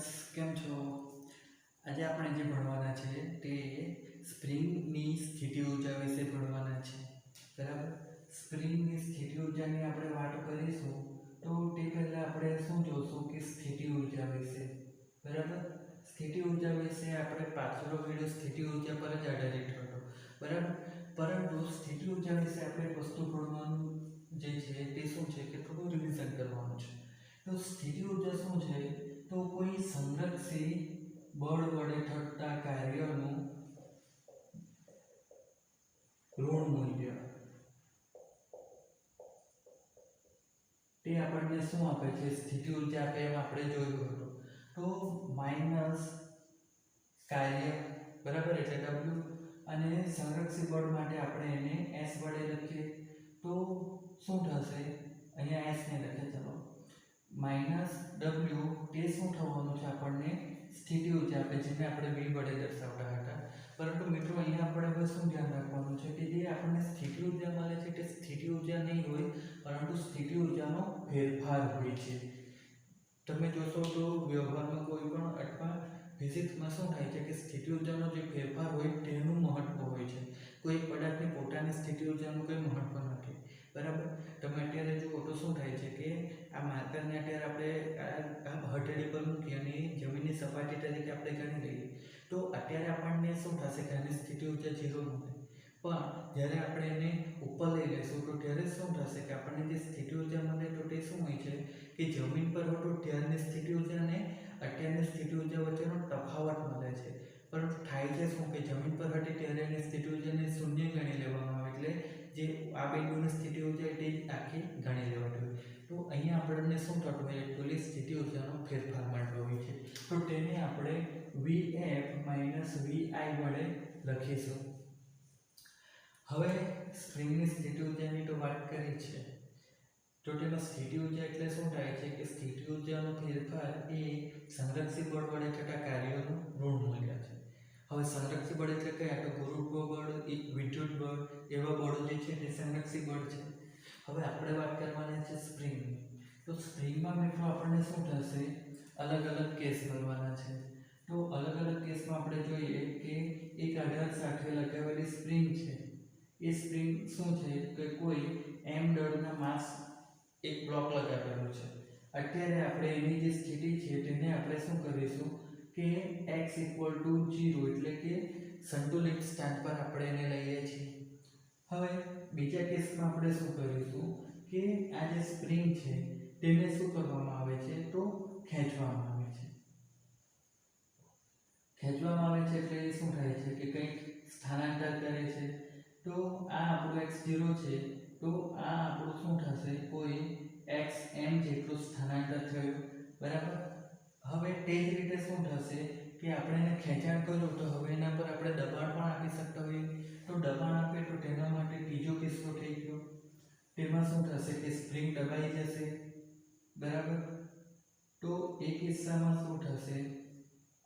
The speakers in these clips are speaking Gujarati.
સ્ટુડન્ટ્સ કેમ છો? આજે આપણે જે ભણવાના છે તે સ્પ્રિંગની સ્થિતિ ઊર્જા વિશે ભણવાના છે. બરાબર? સ્પ્રિંગની સ્થિતિ ઊર્જાની આપણે વાત કરીશું તો તે પહેલાં આપણે શું જોશું કે સ્થિતિ ઊર્જા વિશે. બરાબર? સ્થિતિ ઊર્જા વિશે આપણે પાછળનો વિડીયો સ્થિતિ ઊર્જા પર જ આધારિત હતો. બરાબર? પરંતુ સ્થિતિ ઊર્જા વિશે આપણે વસ્તુ ભણવાનું જે છે તે શું છે કે થોડું રિવિઝન કરવાનું છે. તો સ્થિતિ ઊર્જા શું છે? તો કોઈ સંરક્ષી બળ વડે થતા કાર્યનું ઋણ મૂલ્ય તે આપણને શું આપે છે? સ્થિતિ ઊર્જા આપે એમ આપણે જોયું હતું. તો માઇનસ કાર્ય બરાબર એટલે W અને સંરક્ષી બળ માટે આપણે એને S વડે લખીએ તો શું થશે? અહીંયા S ને લખીએ ચલો માઇનસ W તે શું થવાનું છે? આપણને સ્થિતિ ઊર્જા આપે જેને આપણે V વડે દર્શાવતા હતા. પરંતુ મિત્રો અહીંયા આપણે હવે શું ધ્યાન રાખવાનું છે કે જે આપણને સ્થિતિ ઊર્જા મળે છે તે સ્થિતિ ઊર્જા નહીં હોય પરંતુ સ્થિતિ ઊર્જાનો ફેરફાર હોય છે. તમે જોશો તો વ્યવહારમાં કોઈ પણ અથવા ફિઝિક્સમાં શું થાય છે કે સ્થિતિ ઊર્જાનો જે ફેરફાર હોય તેનું મહત્વ હોય છે. કોઈ પદાર્થની પોતાની સ્થિતિ ઊર્જાનું કોઈ મહત્વ નથી. બરાબર? તમે અત્યારે જુઓ તો શું થાય છે કે આ માર્કરને અત્યારે આપણે આ હથેળી પર મૂકી અને જમીનની સપાટી તરીકે આપણે ગણી લઈએ તો અત્યારે આપણને શું થશે કે આની સ્થિતિ ઊર્જા 0 મળે. પણ જ્યારે આપણે એને ઉપર લઈ લઈશું તો ત્યારે શું થશે કે આપણને જે સ્થિતિ ઊર્જા મળે તો તે શું હોય છે કે જમીન પર હતો ત્યારની સ્થિતિ ઊર્જા અને અત્યારની સ્થિતિ ઊર્જા વચ્ચેનો તફાવત મળે છે. પરંતુ થાય છે શું કે જમીન પર હતી ત્યારે એની સ્થિતિ ઊર્જાને શૂન્ય ગણી લેવામાં આવે એટલે જે આ બિંદુની સ્થિતિ ઊર્જા તે આખી ગણી લેવાતી હોય. તો અહીંયા આપણને શું થતું હોય? એકચ્યુઅલી સ્થિતિ ઊર્જાનો ફેરફાર મળતો હોય છે. તો તેને આપણે Vf - Vi વડે લખીશું. હવે સ્પ્રિંગની સ્થિતિ ઊર્જાની તો વાત કરી છે. તો તેમાં સ્થિતિ ઊર્જા એટલે શું થાય છે કે સ્થિતિ ઊર્જાનો ફેરફાર એ સંરક્ષી બળ વડે થતા કાર્યોનું ઋણ મૂલ્ય છે. હવે સંરક્ષી બળ એટલે કયા? તો ગુરુત્વ બળ, વિદ્યુત બળ એવા બળો જે છે તે સંરક્ષી બળ છે. હવે આપણે વાત કરવાની છે સ્પ્રિંગની. તો સ્પ્રિંગમાં મિત્રો આપણને શું થશે? અલગ અલગ કેસ ભરવાના છે. તો અલગ અલગ કેસમાં આપણે જોઈએ કે એક આધાર સાથે લગાવેલી સ્પ્રિંગ છે. એ સ્પ્રિંગ શું છે કે કોઈ m દળના માસ એક બ્લોક લગાવેલો છે. અત્યારે આપણે એની જે સ્થિતિ છે તેને આપણે શું કરીશું કે x = 0 એટલે કે સંતુલિત સ્થાન પર આપણે એને લઈએ છીએ. હવે બીજા કેસમાં આપણે શું કરીશું કે આ જે સ્પ્રિંગ છે તેને શું કરવામાં આવે છે? તો ખેંચવામાં આવે છે. ખેંચવામાં આવે છે એટલે શું થાય છે કે કંઈક સ્થાનાંતર કરે છે. તો આ આપણું x0 છે તો આ આપણું શું થશે? કોઈ xm જેટલું સ્થાનાંતર થયું. બરાબર? હવે તે જ રીતે શું થશે કે આપણે એને ખેંચાણ કર્યું તો હવે એના પર આપણે દબાણ પણ આપી શકતા હોઈએ. તો દબાણ આપે તો તેના માટે ત્રીજો કિસ્સો થઈ ગયો. તેમાં શું થશે કે સ્પ્રિંગ દબાઈ જશે. બરાબર? તો એ કિસ્સામાં શું થશે?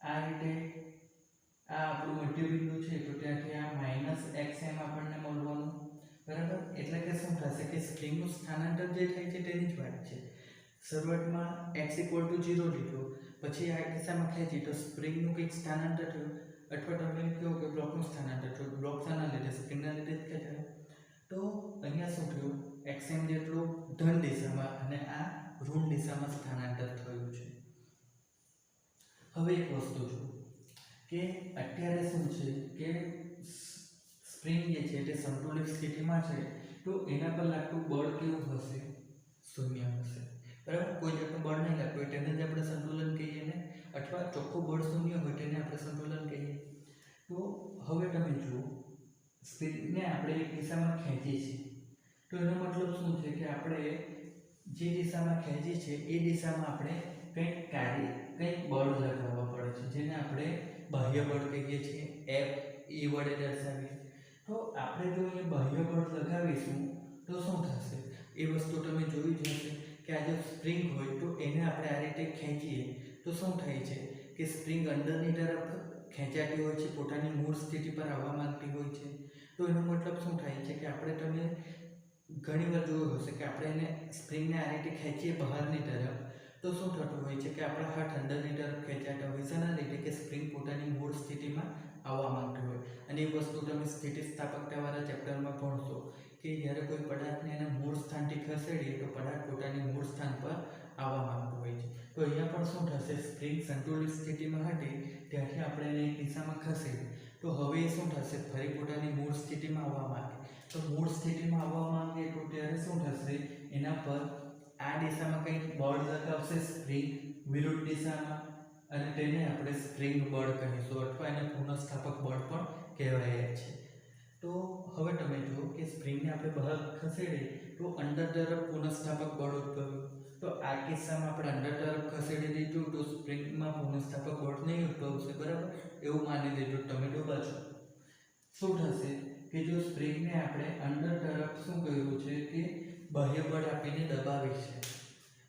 આ રીતે આ આપણું મધ્યબિંદુ છે તો ત્યાંથી આ -xm આપણને મળવાનું. બરાબર? એટલે કે શું થશે કે સ્પ્રિંગનું સ્થાનાંતર જે થાય છે તેની જ વાત છે. શરૂઆતમાં x = 0 લીધો, પછી આ દિશામાં ખેંચી તો સ્પ્રિંગનું કંઈક સ્થાનાંતર થયું અથવા તમે કહો કે બ્લોકનું સ્થાનાંતર થયું. બ્લોક શાના લીધે? સ્પ્રિંગના લીધે જ ખેંચાય. તો અહીંયા શું થયું? xm જેટલું ધન દિશામાં અને આ ઋણ દિશામાં સ્થાનાંતર થયું છે. હવે એક વસ્તુ જુઓ કે અત્યારે શું છે કે સ્પ્રિંગ જે છે તે સંતુલિત સ્થિતિમાં છે તો એના પર લાગતું બળ કેવું હશે? શૂન્ય હશે. બરાબર? કોઈ જાતનું બળ નહીં લાગતું હોય તેને જ આપણે સંતુલન કહીએ ને, અથવા ચોખ્ખું બળ શૂન્ય હોય તેને આપણે સંતુલન કહીએ. તો હવે તમે જુઓ સ્પ્રિંગને આપણે એક દિશામાં ખેંચીએ છીએ તો એનો મતલબ શું છે કે આપણે જે દિશામાં ખેંચીએ છીએ એ દિશામાં આપણે કંઈક બળ લગાવવા પડે છે જેને આપણે બાહ્ય બળ કહીએ છીએ. F E વડે દર્શાવીએ. તો આપણે જો એ બાહ્ય બળ લગાવીશું તો શું થશે? એ વસ્તુ તમે જોઈ જ હશે કે આ જો સ્પ્રિંગ હોય તો એને આપણે આ રીતે ખેંચીએ તો શું થાય છે કે સ્પ્રિંગ અંદરની તરફ ખેંચાતી હોય છે, પોતાની મૂળ સ્થિતિ પર આવવા માંગતી હોય છે. તો એનો મતલબ શું થાય છે કે આપણે તમે ઘણી વાર જોયું હશે કે આપણે એને સ્પ્રિંગને આ રીતે ખેંચીએ બહારની તરફ તો શું થતું હોય છે કે આપણા હાથ અંદરની તરફ ખેંચાય અને એ વસ્તુ તમે સ્થિતિસ્થાપકતાવાળા ચેપ્ટરમાં ભણશો કે જ્યારે કોઈ પદાર્થને એના મૂળ સ્થાનથી ખસેડીએ તો પદાર્થ પોતાની મૂળ સ્થાન પર આવવા માંગતું હોય છે. તો અહીંયા પણ શું થશે, સ્પ્રિંગ સંતુલિત સ્થિતિમાં હતી ત્યાંથી આપણે એને એક દિશામાં ખસેડીએ તો હવે એ શું થશે, ફરી પોતાની મૂળ સ્થિતિમાં આવવા માંગે. તો મૂળ સ્થિતિમાં આવવા માંગે તો ત્યારે શું થશે, એના પર આ દિશામાં કંઈક બળ લગાવશે સ્પ્રિંગ વિરુદ્ધ દિશામાં, અને તેને આપણે સ્પ્રિંગ બળ કહીશું અથવા એને પુનઃસ્થાપક બળ પણ કહેવાય છે. તો હવે તમે જુઓ કે સ્પ્રિંગને આપણે બહાર ખસેડીએ તો અંદર તરફ પુનઃસ્થાપક બળ ઉદ્ભવ્યું. તો આ કિસ્સામાં આપણે અંદર તરફ ખસેડી દીધું તો સ્પ્રિંગમાં પુનઃસ્થાપક બળ નહીં ઉદ્ભવશે, બરાબર? એવું માની લીધું તમે ડૂબા છો. શું થશે કે જો સ્પ્રિંગને આપણે અંદર તરફ શું કર્યું છે કે બાહ્ય બળ આપીને દબાવી છે.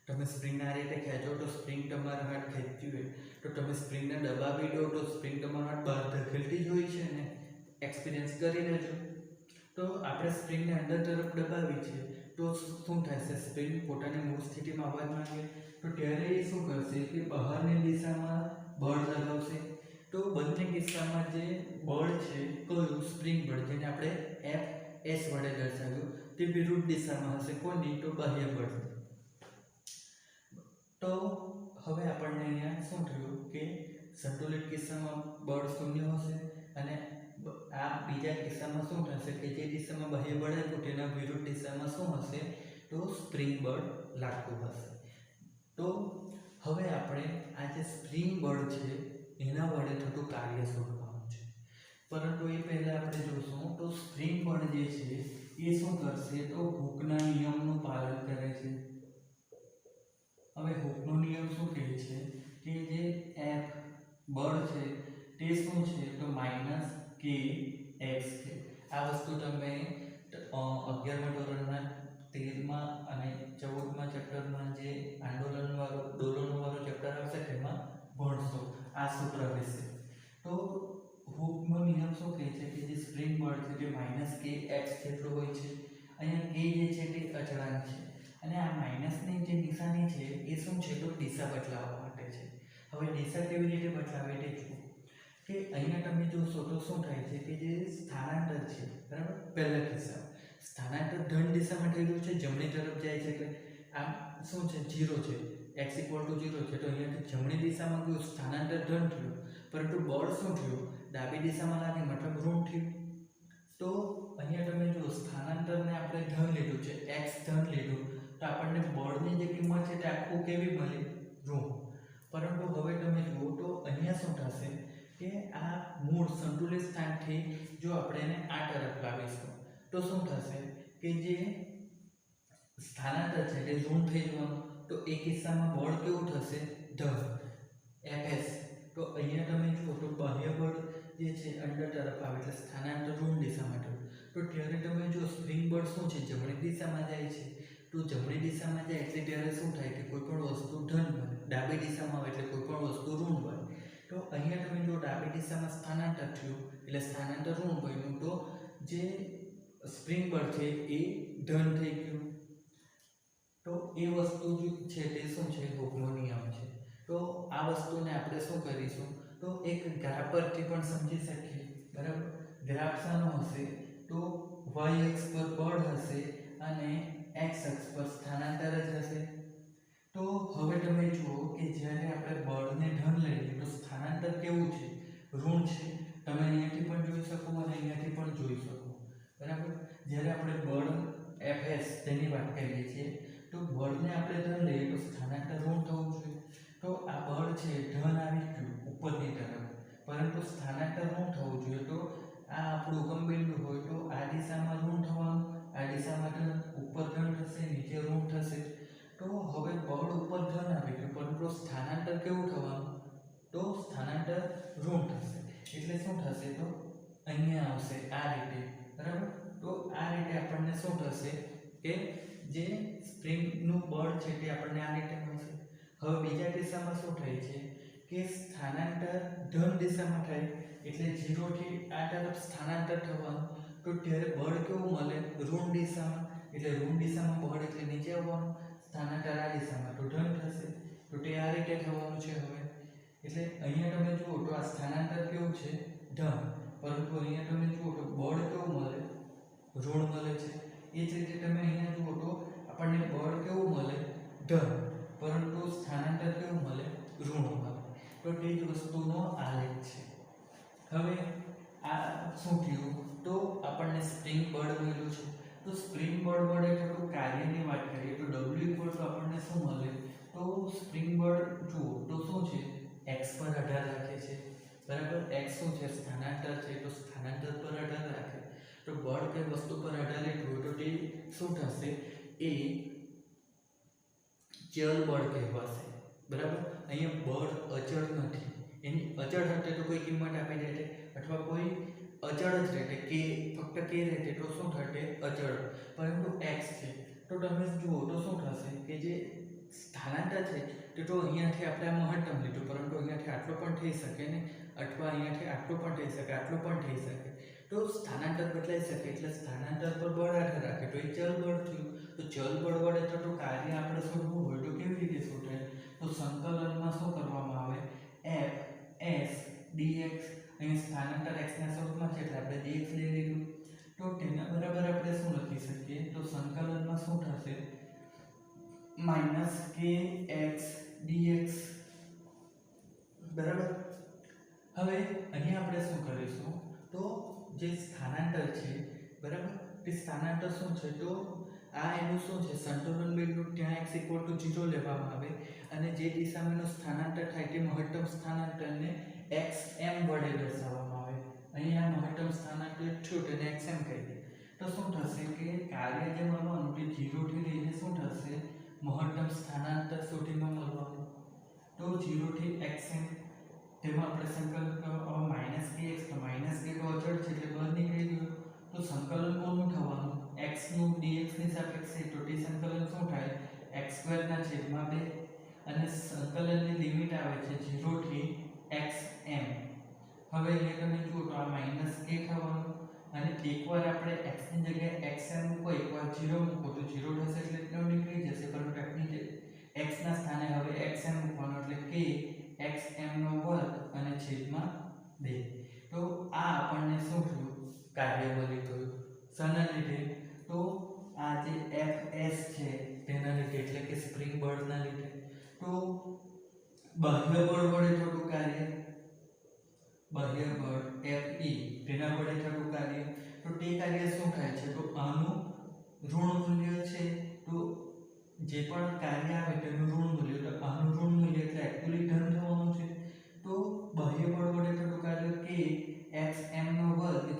તમે સ્પ્રિંગને આ રીતે ખેંચો તો સ્પ્રિંગ તમારા હાથ ખેંચતી હોય તો તમે સ્પ્રિંગને દબાવી દો તો સ્પ્રિંગ તમારા હાથ બહાર ધકેલતી જ હોય છે ને, એક્સપિરિયન્સ કરી લેજો. તો આપણે સ્પ્રિંગને અંદર તરફ દબાવી છે તો શું થશે, સ્પ્રિંગ પોતાની મૂળ સ્થિતિમાં આવવા માંગે તો ત્યારે એ શું કરશે કે બહારની દિશામાં બળ લગાવશે. તો બંને કિસ્સામાં જે બળ છે કયું, સ્પ્રિંગ બળ, જેને આપણે F S વડે દર્શાવ્યું, તે વિરુદ્ધ દિશામાં હશે. કોની? તો બાહ્ય બળ. તો હવે આપણને અહીંયા શું થયું કે સંતુલિત કિસ્સામાં બળ શૂન્ય હશે અને આ બીજા કિસ્સામાં શું થશે કે જે દિશામાં બાહ્ય બળ આપ્યું તેના વિરુદ્ધ દિશામાં શું હશે, તો સ્પ્રિંગ બળ લાગતું હશે. તો હવે આપણે આ જે સ્પ્રિંગ બળ છે એના વડે થતું કાર્ય શોધવાનું છે. પરંતુ એ પહેલાં આપણે જોશું તો સ્પ્રિંગ બળ જે છે એ શું કરશે, તો હૂકના નિયમનું પાલન કરે છે. હવે હૂકનો નિયમ શું કહે છે કે જે F બળ છે તે શું છે, તો -kx છે. આ વસ્તુ તમે 11મા ધોરણના 13મા અને 14મા ચેપ્ટરમાં જે ડોલનવાળો ચેપ્ટર આવશે તેમાં ભણશો આ સૂત્ર વિશે. તો હૂકનો નિયમ શું કહે છે કે જે સ્પ્રિંગ બળ છે તે -kx જેટલું હોય છે. અહીંયા k જે છે તે અચળાંક છે અને આ માઇનસની જે નિશાની છે એ શું છે, તો દિશા બદલાવવા માટે છે. હવે દિશા કેવી રીતે બદલાવે તે જુઓ કે અહીંયા તમે જોશો તો શું થાય છે કે જે સ્થાનાંતર છે, બરાબર, પહેલા કિસ્સામાં સ્થાનાંતર ધન દિશામાં થયેલું છે, જમણી તરફ જાય છે એટલે આમ શું છે, 0 છે, x = 0 છે. તો અહીંયાથી જમણી દિશામાં ગયું, સ્થાનાંતર ધન થયું, પરંતુ બળ શું થયું, ડાબી દિશામાં લાગે મતલબ ઋણ થયું. તો અહીંયા તમે જો સ્થાનાંતરને આપણે ધન લીધું છે, x ધન લીધું, તો આપણને બળની જે કિંમત છે તે આખું કેવી મળી, ઋણ. પરંતુ હવે તમે જુઓ તો અહીંયા શું થશે કે આ મૂળ સંતુલિત સ્થાનથી જો આપણે એને આ તરફ લાવીશું તો શું થશે કે જે સ્થાનાંતર છે તે ઋણ થઈ જવાનું. તો એ કિસ્સામાં બળ કેવું થશે, ધન Fs. તો અહીંયા તમે જુઓ તો બાહ્ય બળ જે છે અંદર તરફ આવે એટલે સ્થાનાંતર ઋણ દિશામાં થયું. તો ત્યારે તમે જો સ્પ્રિંગ બળ શું છે, જમણી દિશામાં જાય છે. તો જમણી દિશામાં જાય એટલે ત્યારે શું થાય કે કોઈ પણ વસ્તુ ધન બને, ડાબી દિશામાં આવે એટલે કોઈ પણ વસ્તુ ઋણ બને. તો અહીંયા તમે જો ડાબી દિશામાં સ્થાનાંતર થયું એટલે સ્થાનાંતર ઋણ બન્યું, તો જે સ્પ્રિંગ બળ છે એ ધન થઈ ગયું. તો એ વસ્તુ છે તે શું છે, હૂકનો નિયમ છે. તો આ વસ્તુને આપણે શું કરીશું, તો એક ગ્રાફ પરથી પણ સમજી શકીએ, બરાબર. ગ્રાફ શાનો હશે, તો y અક્ષ પર બળ હશે અને x અક્ષ પર સ્થાનાંતર જ હશે. તો હવે તમે જુઓ કે જ્યારે આપણે બળને ધન લઈએ તો સ્થાનાંતર કેવું છે, ઋણ છે. તમે અહીંયાથી પણ જોઈ શકો અને અહીંયાથી પણ જોઈ શકો, બરાબર. જ્યારે આપણે બળ Fs તેની વાત કરીએ છીએ તો બળને આપણે ધન લઈએ તો સ્થાનાંતર ઋણ થવું જોઈએ. તો આ બળ છે ધન આવી ગયું ઉપરની તરફ, પરંતુ સ્થાનાંતર ઋણ થવું જોઈએ. તો આ આપણું ઉગમ બિંદુ હોય તો આ દિશામાં ઋણ થવાનું, આ દિશામાં ધન, ઉપર ધન થશે, નીચે ઋણ થશે. તો હવે બળ ઉપર ધન આવી ગયું પરંતુ સ્થાનાંતર કેવું થવાનું, તો સ્થાનાંતર ઋણ થશે. એટલે શું થશે, તો અહીંયા આવશે આ રીતે, બરાબર. તો આ રીતે આપણને શું થશે કે જે સ્પ્રિંગનું બળ છે તે આપણને આ રીતે મળશે. હવે બીજા કિસ્સામાં શું થાય છે કે સ્થાનાંતર ધન દિશામાં થાય એટલે 0 થી આ તરફ સ્થાનાંતર થવાનું. તો ત્યારે બળ કેવું મળે, ઋણ દિશામાં. એટલે ઋણ દિશામાં બળ એટલે નીચે આવવાનું, સ્થાનાંતર આ દિશામાં તો ધન થશે. તો તે આ રીતે થવાનું છે. હવે એટલે અહીંયા તમે જુઓ તો આ સ્થાનાંતર કેવું છે, ધન. પરંતુ અહીંયા તમે જુઓ તો બળ કેવું મળે, ઋણ મળે છે. એ જ રીતે તમે અહીંયા જુઓ તો આપણને બળ કેવું મળે, ધન, પરંતુ સ્થાનાંતર કેવું મળે, ઋણ મળે. તો તે જ વસ્તુનો આલેખ છે. હવે આ શું થયું, તો આપણને સ્પ્રિંગ બળ મળ્યું છે. તો સ્પ્રિંગ બળ વડે થતું કાર્યની વાત કરીએ તો W આપણને શું મળે, તો સ્પ્રિંગ બળ જુઓ તો શું છે, x પર આધાર રાખે છે, બરાબર. x શું છે, સ્થાનાંતર છે, તો સ્થાનાંતર પર આધાર રાખે. તો બળ કે વસ્તુ પર આધારિત હોય તો તે શું થશે, એ ચલ બળ કહેવાશે, બરાબર. અહીંયા બળ અચળ નથી, એની અચળ હશે તો કોઈ કિંમત આપી દે અથવા કોઈ અચળ જ રહેતે કે ફક્ત કે રહેતે તો શું થશે, અચળ. પરંતુ x છે તો તમે જુઓ તો શું થશે કે જે સ્થાનાંતર છે તે તો અહીંયાથી આપણે મહત્તમ લીધું, પરંતુ અહીંયાથી આટલો પણ થઈ શકે ને, અથવા અહીંયાથી આટલો પણ થઈ શકે, આટલો પણ થઈ શકે. તો સ્થાનાંતર બદલાઈ શકે એટલે સ્થાનાંતર પર બળ આધાર રાખે તો એ ચલ બળ થયું. તો ચલ બળ વડે થતું કાર્ય આપણે શોધવું હોય તો કેવી રીતે શોધાય, તો સંકલનમાં શું કરવામાં આવે, f s dx, અહીં સ્થાનાંતર x ના સ્વરૂપમાં છે એટલે આપણે dx લઈ લીધું. તો તેના બરાબર આપણે શું લખી શકીએ, તો સંકલનમાં શું થશે, -kx dx, બરાબર. હવે અહીંયા આપણે શું કરીશું, તો જે સ્થાનાંતર છે, બરાબર, તે સ્થાનાંતર શું છે, તો આ એનું શું છે, સંતુલન બિંદુ ત્યાં x 0 લેવામાં આવે અને જે દિશામાં એનું સ્થાનાંતર થાય તે મહત્તમ સ્થાનાંતરને xm વડે દર્શાવવામાં આવે. અહીંયા મહત્તમ સ્થાનાંતર થયું તેને xm કહી દે. તો શું થશે કે કાર્ય જે મળવાનું તે 0 થી લઈને શું થશે, મહત્તમ સ્થાનાંતર સુધીમાં મળવાનું. તો 0 થી xm તેમાં આપણે સંકલન -kx, તો -k તો અચળ છે એટલે બહાર નીકળી ગયું. તો સંકલન કોનું થવાનું, x નું dx ની સાપેક્ષે, તો તે સંકલન શું થાય, x²/2 અને સંકલનની લિમિટ આવે છે 0 થી xm. હવે અહીંયા તમે જુઓ તો આ -k થવાનું અને એકવાર આપણે x ની જગ્યાએ xm મૂકો, એકવાર 0 મૂકો તો 0 થશે એટલે તેનો નીકળી જશે, પરંતુ x ના સ્થાને હવે xm મૂકવાનું એટલે k xm² અને છેદમાં 2. તો આ આપણને શું થયું, કાર્ય મળી ગયું. શાના લીધે, તો આ જે fs છે તેના લીધે, એટલે કે સ્પ્રિંગ બળના લીધે. તો બાહ્ય બળ વડે થતું કાર્ય, બાહ્ય બળ fe તેના વડે થતું કાર્ય, તો તે કાર્ય શું થાય છે, તો આનું ઋણ મૂલ્ય છે, તો જે પણ કાર્ય આવે તેનું ઋણ મૂલ્ય, તો આનું ઋણ મૂલ્ય એટલે એક્ચ્યુઅલી ધન થવાનું છે. તો બાહ્ય બળ વડે થતું કાર્ય k xm²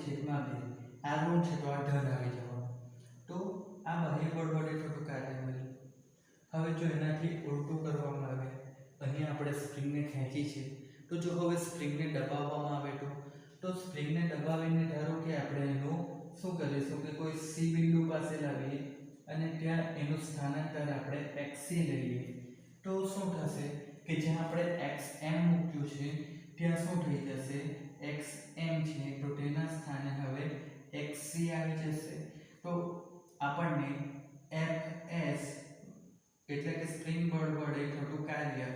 છેદમાં 2, આ ઋણ છે તો આ ધન આવી જવાનું. તો આ બાહ્ય બળ વડે થતું કાર્ય મળ્યું. હવે જો એનાથી ઉલટું કરવામાં આવે, અહીંયા આપણે સ્પ્રિંગને ખેંચી છે, તો જો હવે સ્પ્રિંગને દબાવવામાં આવે તો સ્પ્રિંગને દબાવીને ધારો કે આપણે એનું શું કરીશું કે કોઈ c બિંદુ પાસે લાવીએ અને ત્યાં એનું સ્થાનાંતર આપણે xc લઈએ, તો શું થશે કે જ્યાં આપણે xm મૂક્યું છે ત્યાં શું થઈ જશે, xm છે તો તેના સ્થાને હવે xc આવી જશે. તો આપણને fs એટલે કે સ્પ્રિંગ બળ વડે થતું કાર્ય,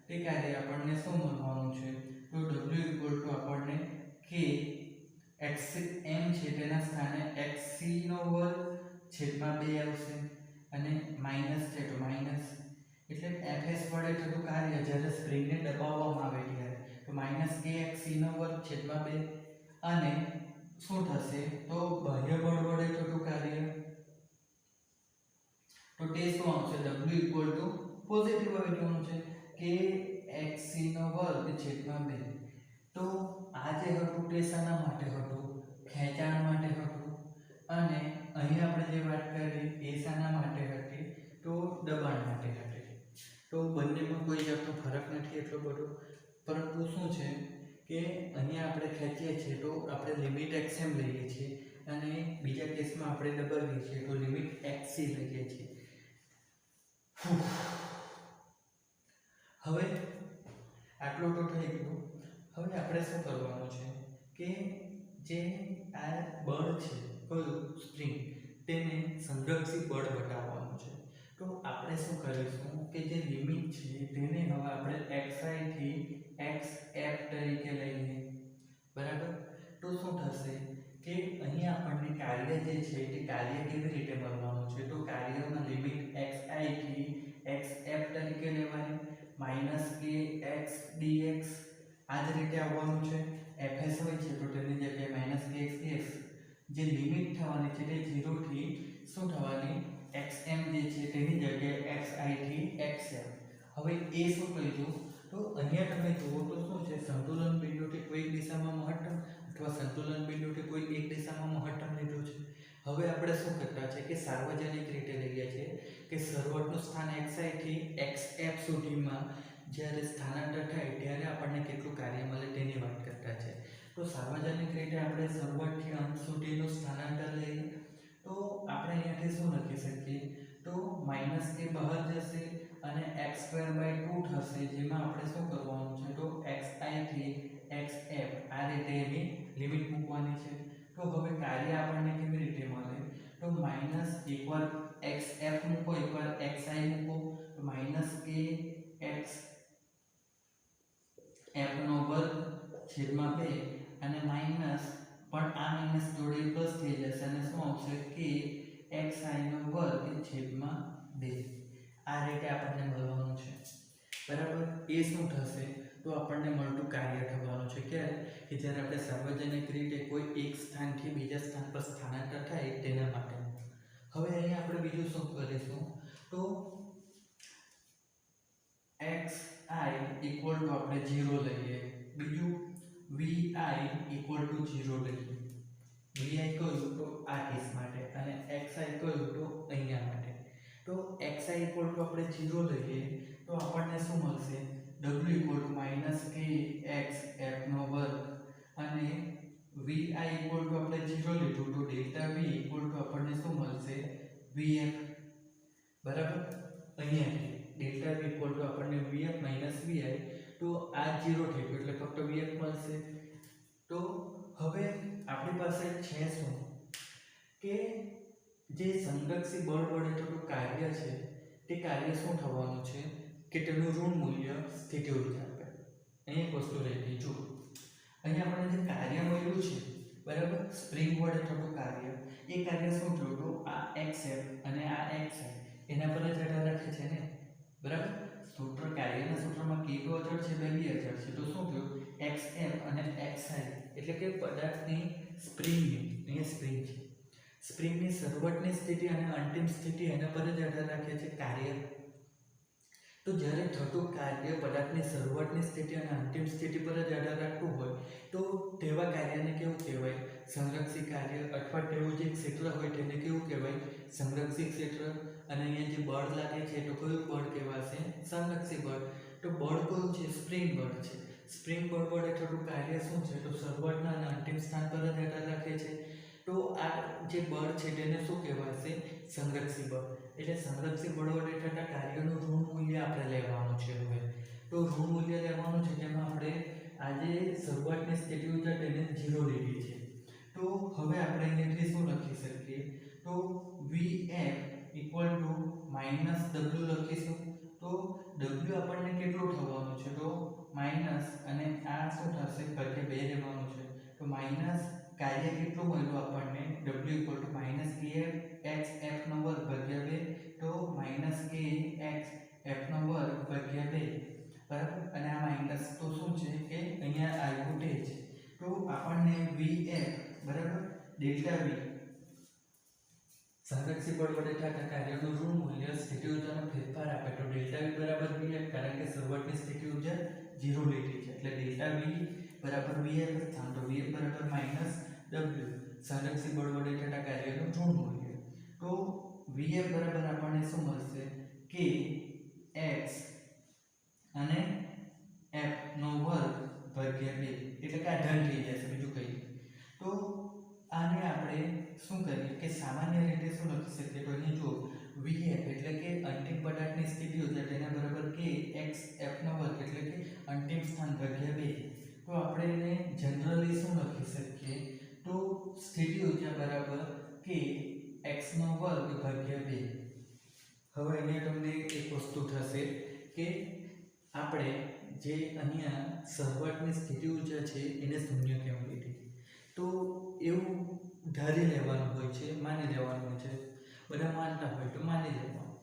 તે કાર્ય આપણને શું મળવાનું છે, તો w આપણને k xm છે તેના સ્થાને xc² છેદમાં 2 આવશે અને માઈનસ છે તો માઈનસ, એટલે fs વડે થતું કાર્ય જ્યારે સ્પ્રિંગને દબાવવામાં આવે ત્યારે તો -k xc² છેદમાં 2 અને શું થશે, તો બાહ્ય બળ વડે થતું કાર્ય, તો તે શું આવશે, w પોઝિટિવ આવી જવાનું છે, k xc² છેદમાં 2. તો આ જે હતું તે શાના માટે હતું, ખેંચાણ માટે હતું, અને અહીં આપણે જે વાત કરી એ શાના માટે હતી, તો દબાણ માટે હતી. તો બંનેમાં કોઈ જાતનો ફરક નથી એટલો બધો, પરંતુ શું છે કે અહીંયા આપણે ખેંચીએ છીએ તો આપણે લિમિટ xm લઈએ છીએ અને બીજા કેસમાં આપણે દબાવીએ છીએ તો લિમિટ xc લઈએ છીએ. હવે આટલું તો થઈ ગયું. હવે આપણે શું કરવાનું છે કે જે આ બળ છે, કયું, સ્પ્રિંગ, તેને સંરક્ષિત બળ બતાવવાનું છે. તો આપણે શું કરીશું કે જે લિમિટ છે તેને હવે આપણે xi થી xf તરીકે લઈએ, બરાબર. તો શું જે છે તે કાર્ય કેવી રીતે મળવાનું છે તો કાર્યમાં લિમિટ xi થી xf તરીકે લેવાની માઈનસ k x dx આ જ રીતે આવવાનું છે fs હોય છે તો તેની જગ્યાએ માઈનસ k x dx જે લિમિટ થવાની છે તે 0 થી શું થવાની xm જે છે તેની જગ્યાએ xi થી xm હવે એ શું કહીશું તો અહીંયા તમે જુઓ તો શું છે સંતુલન બિંદુથી કોઈ દિશામાં મહત્તમ અથવા સંતુલન બિંદુથી કોઈ એક દિશામાં મહત્તમ લીધું છે હવે આપણે શું કરતા છે કે સાર્વજનિક રીતે લઈએ છીએ કે શરૂઆતનું સ્થાન xi થી xf સુધીમાં જ્યારે સ્થાનાંતર થાય ત્યારે આપણને કેટલું કાર્ય મળે તેની વાત કરતા છે તો સાર્વજનિક રીતે આપણે શરૂઆતથી અંત સુધીનું સ્થાનાંતર લઈએ તો આપણે અહીંયાથી શું લખી શકીએ તો માઈનસ કે બહાર જશે અને x²/2 થશે જેમાં આપણે શું કરવાનું છે તો xi થી xf આ રીતે એની લિમિટ મૂકવાની છે તો હવે કાર્ય આપણને કેવી રીતે મળે તો માઈનસ એકવાર xf મૂકો એકવાર xi મૂકો તો માઈનસ કે x f નો વર્ગ છેદમાં 2 અને માઈનસ પણ આ માઈનસ જોડે પ્લસ થઈ જશે અને શું આવશે કે xi નો વર્ગ છેદમાં 2 આ રીતે આપણને મળવાનું છે બરાબર એ શું થશે તો આપણને મળતું કાર્ય થવાનું છે ક્યારે કે જ્યારે આપણે સાર્વજનિક રીતે કોઈ એક સ્થાનથી બીજા સ્થાન પર સ્થાનાંતર થાય તેના માટે હવે અહીંયા આપણે બીજું શું કરીશું તો xi ઇક્વલ ટુ આપણે 0 લઈએ બીજું vi ઇક્વલ ટુ 0 લઈએ vi કહ્યું તો આ કેસ માટે અને xi કહ્યું તો અહીંયા માટે તો xi ઇક્વલ ટુ આપણે 0 લઈએ તો આપણને શું મળશે w equal to minus k x f નો વર્ગ અને vi ઇક્વલ ટુ આપણે 0 લીધું તો ડેલ્ટા v ઇક્વલ ટુ આપણને શું મળશે vf બરાબર અહીંયા ડેલ્ટા v ઇક્વલ ટુ આપણને vf માઈનસ vi તો આ 0 થઈ ગયું એટલે ફક્ત vf મળશે તો હવે આપણી પાસે છે શું કે જે સંરક્ષી બળ વડે થતું કાર્ય છે તે કાર્ય શું થવાનું છે કે તેનું ઋણ મૂલ્ય સ્થિતિ ઊર્જા આપે અહીં એક વસ્તુ રહેતી જો અહીંયા આપણને જે કાર્ય મળ્યું છે બરાબર સ્પ્રિંગ વડે થતું કાર્ય એ કાર્ય શું થયું તો આ xf અને આ xi એના પર જ આધાર રાખે છે ને બરાબર સૂત્ર કાર્યના સૂત્રમાં k તો અચળ છે બે અચળ છે તો શું થયું xf અને xi એટલે કે પદાર્થની સ્પ્રિંગની અહીંયા સ્પ્રિંગ છે સ્પ્રિંગની શરૂઆતની સ્થિતિ અને અંતિમ સ્થિતિ એના પર જ આધાર રાખે છે કાર્ય તો જ્યારે થતું કાર્ય પદાર્થની શરૂઆતની સ્થિતિ અને અંતિમ સ્થિતિ પર જ આધાર રાખતું હોય તો તેવા કાર્યને કેવું કહેવાય સંરક્ષી કાર્ય અથવા તેવું જે ક્ષેત્ર હોય તેને કેવું કહેવાય સંરક્ષી ક્ષેત્ર અને અહીંયા જે બળ લાગે છે તો કયું બળ કહેવાશે સંરક્ષી બળ તો બળ કયું છે સ્પ્રિંગ બળ છે સ્પ્રિંગ બળ વડે થતું કાર્ય શું છે તો શરૂઆતના અને અંતિમ સ્થાન પર જ આધાર રાખે છે તો આ જે બળ છે તેને શું કહેવાશે સંરક્ષી બળ એટલે સંરક્ષી બળ વડે થતા કાર્યનું ઋણ મૂલ્ય આપણે લેવાનું છે હવે તો ઋણ મૂલ્ય લેવાનું છે જેમાં આપણે આજે શરૂઆતની સ્થિતિ ઊર્જા તેને 0 લીધી છે તો હવે આપણે અહીંયાથી શું લખી શકીએ તો vf equal to minus w લખીશું તો w આપણને કેટલું થવાનું છે તો માઈનસ અને આ શું થશે ભાગ્યા 2 લેવાનું છે તો માઈનસ કાર્ય કેટલું મળ્યું આપણને w equal to minus kf x f નો વર્ગ ભાગ્યા 2 તો માઈનસ k x f નો વર્ગ ભાગ્યા 2 બરાબર અને આ માઈનસ તો શું છે કે અહીંયા આવ્યું તે જ તો આપણને vf બરાબર ડેલ્ટા v સંરક્ષી બળ વડે થતા કાર્યનું ઋણ મૂલ્ય સ્થિતિ ઊર્જાનો ફેરફાર આપે તો ડેલ્ટા v બરાબર vf કારણ કે શરૂઆતની સ્થિતિ ઊર્જા 0 લીધી છે એટલે ડેલ્ટા v બરાબર vf સ્થાન તો vf બરાબર માઈનસ w સંરક્ષી બળ વડે થતા કાર્યનું ઋણ મૂલ્ય તો vf બરાબર આપણને શું મળશે k x અને f નો વર્ગ ભાગ્યા 2 એટલે કે આ ધન થઈ જશે બીજું કંઈ તો આને આપણે શું કરીએ કે સામાન્ય રીતે શું લખી શકીએ તો અહીં જો vf એટલે કે અંતિમ પદાર્થની સ્થિતિ ઊર્જા તેના બરાબર k x f નો વર્ગ એટલે કે અંતિમ સ્થાન ભાગ્યા 2 તો આપણે એને જનરલી શું લખી શકીએ તો સ્થિતિ ઊર્જા બરાબર k x નો વર્ગ ભાગ્યા 2 હવે અહીંયા તમને એક વસ્તુ થશે કે આપણે જે અહીંયા શરૂઆતની સ્થિતિ ઊર્જા છે એને શૂન્ય કેમ લીધી તો એવું ધારી લેવાનું હોય છે, માની લેવાનું હોય છે. બધા માનતા હોય તો માની લેવાનું,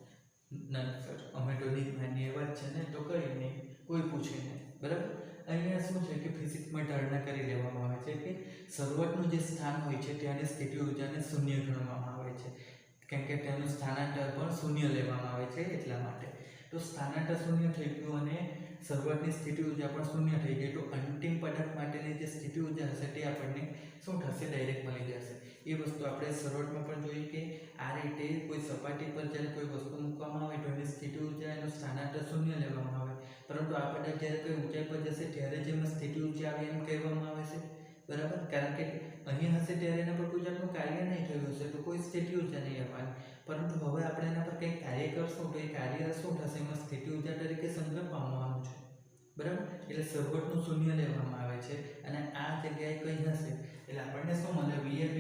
ના સર અમે તો નહીં માનીએ એ વાત છે ને, તો કંઈ નહીં, કોઈ પૂછે નહીં, બરાબર. અહીંયા શું છે કે ફિઝિક્સમાં ધારણા કરી લેવામાં આવે છે કે શરૂઆતનું જે સ્થાન હોય છે ત્યાંની સ્થિતિ ઊર્જાને શૂન્ય ગણવામાં આવે છે, કેમ કે તેનું સ્થાનાંતર પણ શૂન્ય લેવામાં આવે છે એટલા માટે. તો સ્થાનાંતર શૂન્ય થઈ ગયું અને શરૂઆતની સ્થિતિ ઊર્જા પણ શૂન્ય થઈ ગઈ, તો અંતિમ પદાર્થ માટેની જે સ્થિતિ ઊર્જા હશે તે આપણને શું થશે, ડાયરેક્ટ મળી જશે. એ વસ્તુ આપણે શરૂઆતમાં પણ જોઈ કે આ રીતે કોઈ સપાટી પર જ્યારે કોઈ વસ્તુ મૂકવામાં આવે તો એની સ્થિતિ ઊર્જા એનું સ્થાનાંતર શૂન્ય લેવામાં આવે, પરંતુ આ પદાર્થ જ્યારે કોઈ ઊંચાઈ પર જશે ત્યારે જેમાં સ્થિતિ ઊર્જા આવે એમ કહેવામાં આવે છે, બરાબર. કારણ કે અહીં હશે ત્યારે એના પર કોઈ જાતનું કાર્ય નહીં થયું હશે તો કોઈ સ્થિતિ ઊર્જા નહીં આવવાની, પરંતુ હવે આપણે એના પર કંઈક કાર્ય કરશું તો એ કાર્ય શું થશે, એમાં સ્થિતિ ઊર્જા તરીકે સંગ્રહ પામવાનું છે, બરાબર. એટલે શરૂઆતનું શૂન્ય લેવામાં આવે છે અને આ જગ્યાએ કંઈ હશે એટલે આપણને શું મળે, Vf =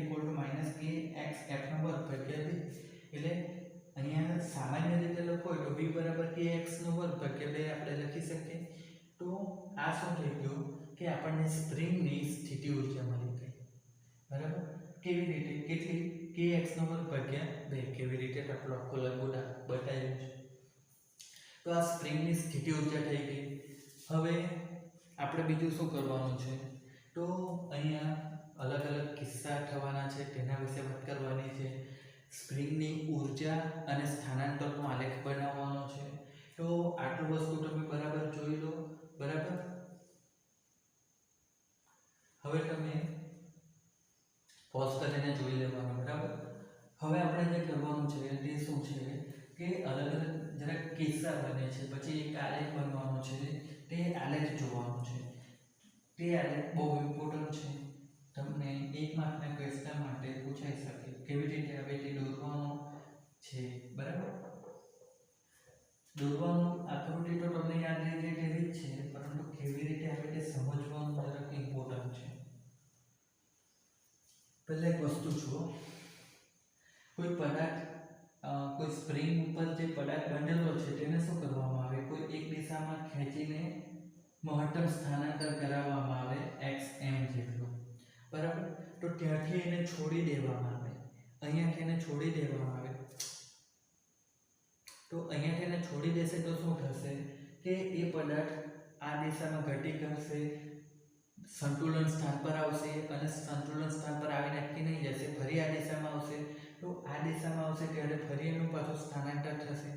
kx f². એટલે અહીંયા સામાન્ય રીતે લખો તો v = kx², આપણે લખી શકીએ. તો આ શું થઈ ગયું કે આપણને સ્પ્રિંગની સ્થિતિ ઊર્જા મળી ગઈ, બરાબર. કેવી રીતે, કેટલી, kx², કેવી રીતે આપણો આખો લંગોટા બતાવ્યું છે. તો આ સ્પ્રિંગની સ્થિતિ ઊર્જા થઈ ગઈ. હવે આપણે બીજું શું કરવાનું છે, તો અહીંયા અલગ અલગ કિસ્સા થવાના છે તેના વિશે વાત કરવાની છે. સ્પ્રિંગની ઊર્જા અને સ્થાનાંતરનો આલેખ બનાવવાનો છે. તો આટલું વસ્તુ તમે બરાબર જોઈ લો, બરાબર. હવે તમે પોઝ કરીને જોઈ લેવાનું, બરાબર. હવે આપણે જે કરવાનું છે તે શું છે કે અલગ અલગ જરાક કિસ્સા બને છે, પછી એક આલેખ બનવાનો છે, તે આલેખ જોવાનો છે. તે આલેખ બહુ ઇમ્પોર્ટન્ટ છે, તમને 1 માર્કના ક્વેશ્ચન માટે પૂછાઈ શકે. કેવી રીતે હવે તે દોરવાનું છે, બરાબર. દોરવાનું આકૃતિ તો તમને યાદ રહી જાય તેવી જ છે, પરંતુ કેવી રીતે હવે તે સમજવાનું જરાક ઇમ્પોર્ટન્ટ છે. પહેલા એક વસ્તુ જુઓ, કોઈ પદાર્થ કોઈ સ્પ્રિંગ ઉપર જે પદાર્થ બંધેલો છે તેને શું કરવામાં આવે, કોઈ એક દિશામાં ખેંચીને મહત્તમ સ્થાનાંતર કરાવવામાં આવે xm જેટલું, બરાબર. તો ત્યાંથી એને છોડી દેવામાં આવે, અહીંયાથી એને છોડી દેવામાં આવે. તો અહીંયાથી એને છોડી દેશે તો શું થશે કે એ પદાર્થ આ દિશામાં ગતિ કરશે, સંતુલન સ્થાન પર આવશે અને સંતુલન સ્થાન પર આવીને અટકી નહીં જશે, ફરી આ દિશામાં આવશે. તો આ દિશામાં આવશે ત્યારે ફરી એનું પાછું સ્થાનાંતર થશે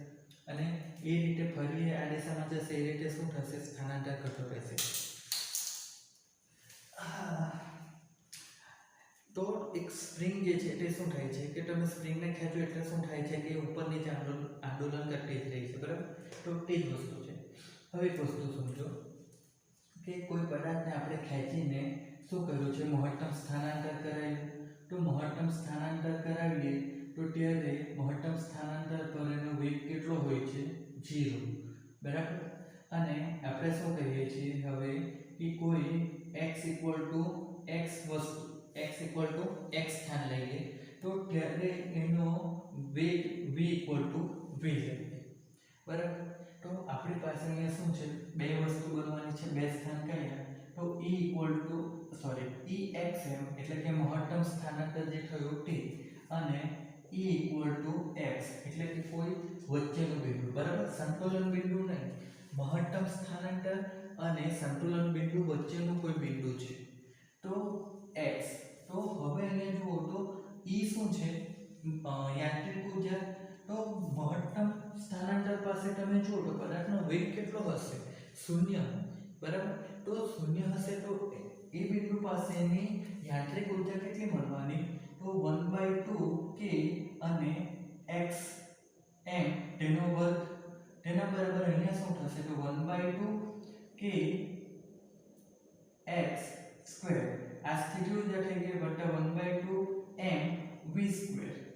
અને એ રીતે ફરી આ દિશામાં જશે, એ રીતે શું થશે, સ્થાનાંતર કરતો રહેશે. તો એક સ્પ્રિંગ જે છે તે શું થાય છે કે તમે સ્પ્રિંગને ખેંચો એટલે શું થાય છે કે ઉપર નીચે આંદોલન કરતી જ રહી છે, બરાબર. તો તે જ વસ્તુ છે. હવે એક વસ્તુ સમજો કે કોઈ પદાર્થને આપણે ખેંચીને શું કર્યું છે, મહત્તમ સ્થાનાંતર કરાવ્યું. તો મહત્તમ સ્થાનાંતર કરાવીએ તો ત્યારે મહત્તમ સ્થાનાંતર પર એનો વેગ કેટલો હોય છે, 0, બરાબર. અને આપણે શું કહીએ છીએ હવે કે કોઈ x સ્થાન લઈએ તો ત્યારે એનો વેગ v = v લઈએ, બરાબર. તો આપણી પાસે અહીંયા શું છે, બે વસ્તુ બનવાની છે, બે સ્થાન કયા, તો exm એટલે કે મહત્તમ સ્થાનાંતર જે થયું તે, અને x એટલે કે કોઈ વચ્ચેનું બિંદુ, બરાબર. સંતુલન બિંદુ નહીં, મહત્તમ સ્થાનાંતર અને સંતુલન બિંદુ વચ્ચેનું કોઈ બિંદુ છે, તો x. તો હવે અહીંયા જુઓ તો શું છે, યાંત્રિક ઊર્જા. તો મહત્તમ સ્થાનાંતર પાસે તમે જુઓ તો પદાર્થનો વેગ કેટલો હશે, 0, બરાબર. તો 0 હશે તો એ બિંદુ પાસેની યાંત્રિક ઊર્જા કેટલી મળવાની, તો 1/2 k અને xm તેનો વર્ગ, તેના બરાબર અહીંયા શું થશે, તો 1/2 k x². આ સ્થિતિ ઊર્જા થઈ ગઈ વત્તા 1/2 m v².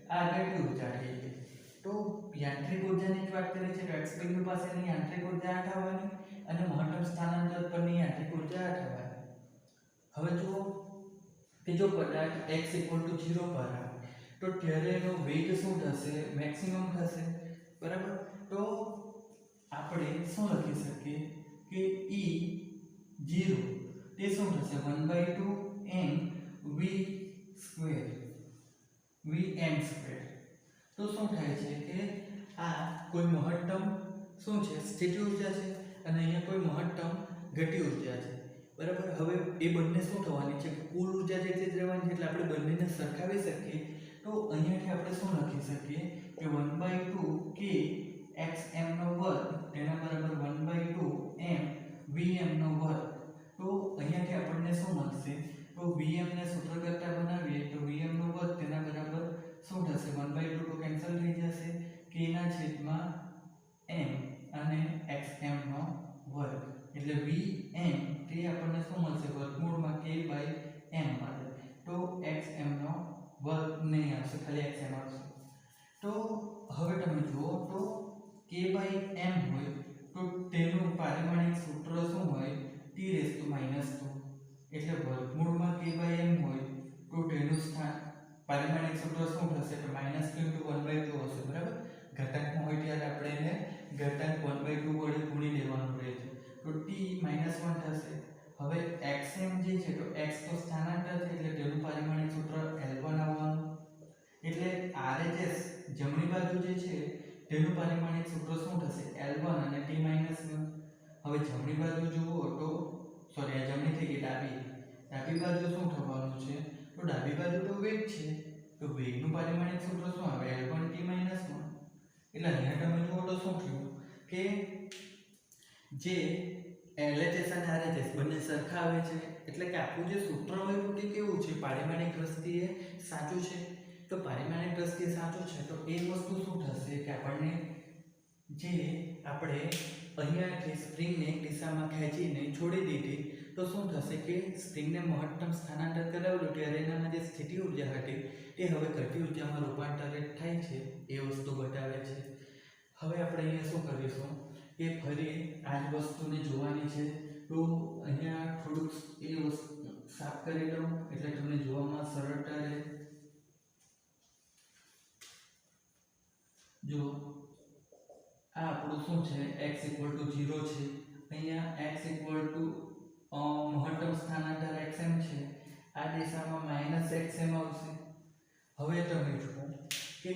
આ ગતિ ઊર્જા થઈ ગઈ. તો યાંત્રિક ઊર્જાની જ વાત કરીએ છીએ તો x બિંદુ પાસેની યાંત્રિક ઊર્જા આ થવાની અને મહત્તમ સ્થાનાંતર પરની યાંત્રિક ઊર્જા આ થવાની. હવે જુઓ કે જો પદાર્થ x = 0 પર આવે તો ત્યારે એનો વેગ શું થશે, મેક્સિમમ થશે, બરાબર. તો આપણે શું લખી શકીએ કે E0 તે શું થશે, 1/2 m v². વી સ્ક્વેર vm સ્ક્વેર. તો શું થાય છે કે આ કોઈ મહત્તમ શું છે સ્થિતિ ઊર્જા છે અને અહીંયા કોઈ મહત્તમ ગતિ ઊર્જા છે, બરાબર. હવે એ બંને શું થવાની છે કે કુલ ઊર્જા જેટલી જ રહેવાની છે, એટલે આપણે બંનેને સરખાવી શકીએ. તો અહીંયાથી આપણે શું લખી શકીએ કે 1/2 k xm નો વર્ગ તેના બરાબર 1/2 m vm નો વર્ગ. તો અહીંયાથી આપણને શું મળશે? તો vm ને સૂત્ર કરતા બનાવીએ તો vm નો વર્ગ તેના બરાબર શું થશે? 1/2 તો કેન્સલ થઈ જશે, k ના છેદમાં m અને xm નો વર્ગ, એટલે vm તે આપણને શું મળશે? વર્ગમૂળમાં k m મળે. તો xm નો વર્ગ નહીં આવશે, ખાલી xm આવશે. તો હવે તમે જુઓ તો k m હોય તો તેનું પારિમાણિક સૂત્ર શું હોય? t⁻². એટલે વર્ગમૂળમાં k m હોય તો તેનું સ્થાન પારિમાણિક સૂત્ર શું થશે? તો -2 * 1/2 હશે, બરાબર. ઘાતાંકમાં હોય ત્યારે આપણે એને ઘાતાંક 1/2 વડે ગુણી દેવાનું રહે છે, તો t -1 થશે. હવે xm જે છે તો x તો સ્થાનાંતર છે એટલે તેનું પારિમાણિક સૂત્ર L1 આવવાનું. એટલે RHS જમણી બાજુ જે છે તેનું પારિમાણિક સૂત્ર શું થશે? L1 અને t -1. હવે જમણી બાજુ જુઓ તો સોરી, આ જમણી થઈ ગઈ ડાબી બાજુ શું થવાનું છે? તો ડાબી બાજુ તો વેગ છે, તો વેગનું પારિમાણિક સૂત્ર શું આવે? L1 t -1. એટલે અહીંયા તમે જુઓ તો શું થયું કે જે LHS અને RHS બંને સરખા આવે છે, એટલે કે આપણું જે સૂત્ર હોય તે કેવું છે? પારિમાણિક દ્રષ્ટિએ સાચું છે. તો પારિમાણિક દ્રષ્ટિએ સાચું છે તો એ વસ્તુ શું થશે કે આપણને જે આપણે અહીંયાથી સ્પ્રિંગને એક દિશામાં ખેંચીને છોડી દીધી તો શું થશે કે સ્પ્રિંગને મહત્તમ સ્થાનાંતર કરાવ્યું ત્યારે એનામાં જે સ્થિતિ ઊર્જા હતી તે હવે ગતિ ઊર્જામાં રૂપાંતરિત થાય છે, એ વસ્તુ બતાવે છે. હવે આપણે અહીંયા શું કરીશું કે ફરી આ જ વસ્તુને જોવાની છે. તો અહીંયા થોડુંક એ વસ્તુ સાફ કરી દઉં એટલે તમને જોવામાં સરળતા રહે. જો આ આપણું શું છે? x = 0 છે. અહીંયા x મહત્તમ સ્થાનાંતર xm છે, આ દિશામાં -xm આવશે. હવે તમે જુઓ કે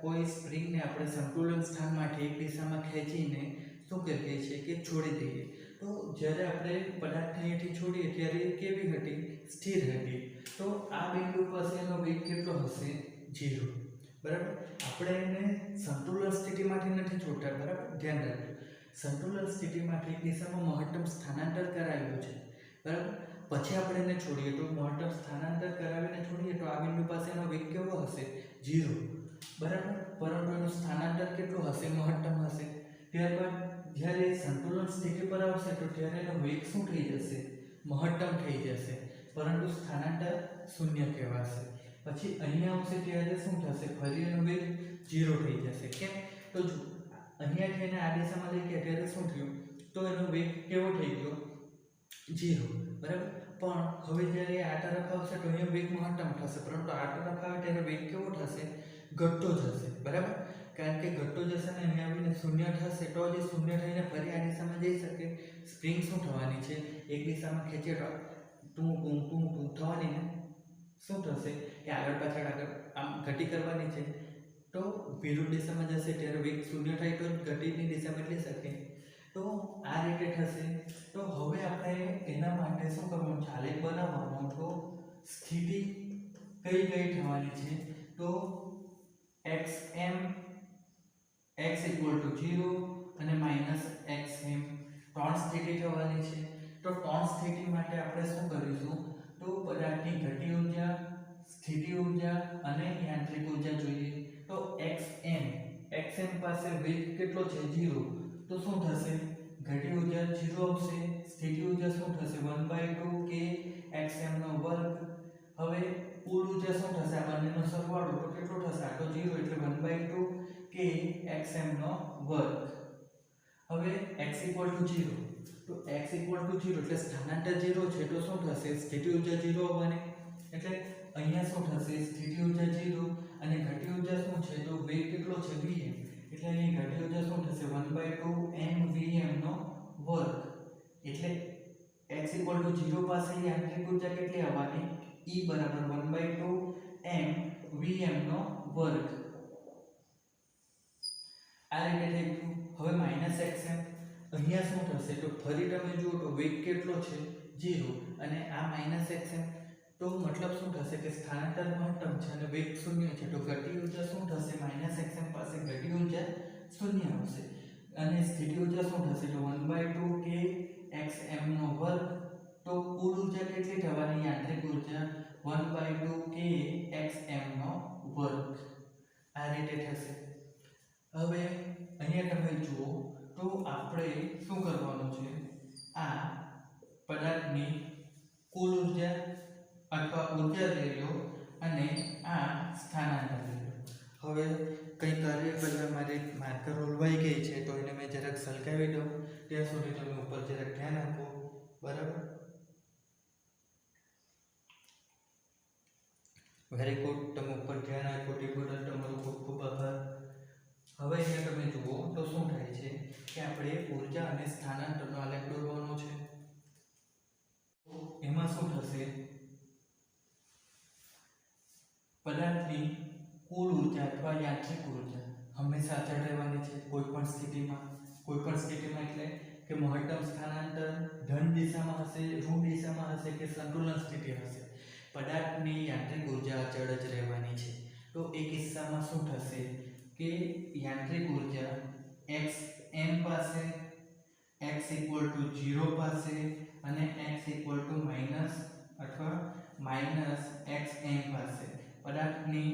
કોઈ સ્પ્રિંગને આપણે સંતુલન સ્થાનમાંથી એક દિશામાં ખેંચીને શું કરીએ છીએ કે છોડી દઈએ. તો જ્યારે આપણે પદાર્થ અહીંયાથી છોડીએ ત્યારે કેવી હતી? સ્થિર હતી. તો આ બિંદુ પાસે એનો વેગ કેટલો હશે? 0, બરાબર. આપણે એને સંતુલન સ્થિતિમાંથી નથી છોડતા, બરાબર. ધ્યાન રાખજો, સંતુલન સ્થિતિમાંથી એક દિશામાં મહત્તમ સ્થાનાંતર કરાવ્યું છે, બરાબર. પછી આપણે એને છોડીએ તો મહત્તમ સ્થાનાંતર કરાવીને છોડીએ તો આ બિંદુ પાસે એનો વેગ કેવો હશે? 0, બરાબર. પરંતુ એનું સ્થાનાંતર કેટલું હશે? મહત્તમ હશે. ત્યારબાદ જ્યારે સંતુલન સ્થિતિ પર આવશે તો ત્યારે એનો વેગ શું થઈ જશે? મહત્તમ થઈ જશે, પરંતુ સ્થાનાંતર 0 કહેવાશે. પછી અહીંયા આવશે ત્યારે શું થશે? ફરી એનો વેગ 0 થઈ જશે. કેમ? તો જો અહીંયાથી એને આ દિશામાં લઈ ગયા ત્યારે શું થયું? તો એનો વેગ કેવો થઈ ગયો? 0, બરાબર. પણ હવે જ્યારે આ તરફ આવશે તો અહીંયા વેગ મહત્તમ થશે, પરંતુ આ તરફ આવે ત્યારે વેગ કેવો થશે? ઘટતો જશે, બરાબર. કારણ કે ઘટતો જશે ને અહીંયા આવીને 0 થશે તો જે 0 થઈને ફરી આ દિશામાં જઈ શકે. સ્પ્રિંગ શું થવાની છે? એક દિશામાં ખેંચે તો ટૂં થવાની ને શું થશે કે આગળ પાછળ આમ ગતિ કરવાની છે. તો વિરુદ્ધ દિશામાં જશે ત્યારે વેગ 0 થાય તો ગતિની દિશા બદલી શકે. તો આ રીતે થશે. તો હવે આપણે એના માટે શું કરવાનું? આલેખ બનાવવાનો. તો સ્થિતિ કઈ થવાની છે? તો xm x = 0 અને -xm ત્રણ સ્થિતિ થવાની છે. તો ત્રણ સ્થિતિ માટે આપણે શું કરીશું? તો પદાર્થની ગતિ ઊર્જા, સ્થિતિ ઊર્જા અને યાંત્રિક ઊર્જા જોઈએ. તો xm પાસે વેગ કેટલો છે? 0. તો શું થશે? ગતિ ઊર્જા 0 આવશે. સ્થિતિ ઊર્જા શું થશે? 1/2 k xm નો વર્ગ. હવે કુલ ઊર્જા શું થશે? આ બંનેનો સરવાળો તો કેટલો થશે? આ તો 0 એટલે 1/2 k xm નો વર્ગ. હવે x = 0. તો x = 0 એટલે સ્થાનાંતર 0 છે તો શું થશે? સ્થિતિ ઊર્જા 0 આવવાની. એટલે અહીંયા શું થશે? સ્થિતિ ઊર્જા 0 અને ગતિ ઊર્જા શું છે? તો વેગ કેટલો છે? vm. એટલે અહીં ગતિ ઊર્જા શું થશે? 1/2 m vm નો વર્ગ. એટલે x = 0 પાસે યાંત્રિક ઊર્જા કેટલી આવવાની? E બરાબર 1/2 m vm નો વર્ગ. આ રીતે થઈ ગયું. હવે -xm અહીંયા શું થશે તો ફરી તમે જુઓ તો વેગ કેટલો છે 0 અને આ -xm તો મતલબ શું થશે કે સ્થાનાંતર મહત્તમ છે અને વેગ 0 છે તો ગતિ ઊર્જા શું થશે -xm પાસે ગતિ ઊર્જા 0 આવશે અને સ્થિતિ ઊર્જા શું થશે તો 1/2 k xm નો વર્ગ. તો કુલ ઊર્જા કેટલી થવાની યાંત્રિક ઊર્જા 1/2 k xm નો વર્ગ. આ રીતે થશે. હવે અહીંયા તમે જુઓ તો આપણે શું કરવાનું છે આ પદાર્થની કુલ ઊર્જા અથવા ઊર્જા લઈ લો અને આ સ્થાનાંતર લઈ લો. હવે કંઈ કાર્ય કરવા માટે માર્કર ઓલવાઈ ગઈ છે તો એને મેં જરાક સલગાવી દઉં ત્યાં સુધી તમે ઉપર જરાક ધ્યાન આપો. બરાબર, વેરી ગુડ. તમે ઉપર ધ્યાન આપો તે બદલ તમારો ખૂબ ખૂબ આભાર. હવે અહીંયા તમે જુઓ તો શું થાય છે કે આપણે ઊર્જા અને સ્થાનાંતરનો આલેખ દોરવાનો છે. એમાં શું થશે પદાર્થની કુલ ઊર્જા અથવા યાંત્રિક ઊર્જા હંમેશા અચળ રહેવાની છે કોઈ પણ સ્થિતિમાં. એટલે કે મહત્તમ સ્થાનાંતર ધન દિશામાં હશે, ઋણ દિશામાં હશે કે સંતુલન સ્થિતિ હશે, પદાર્થની યાંત્રિક ઊર્જા અચળ જ રહેવાની છે. તો એ કિસ્સામાં શું થશે કે યાંત્રિક ઊર્જા xm પાસે x = 0 પાસે અને x = અથવા -xm પાસે પદાર્થની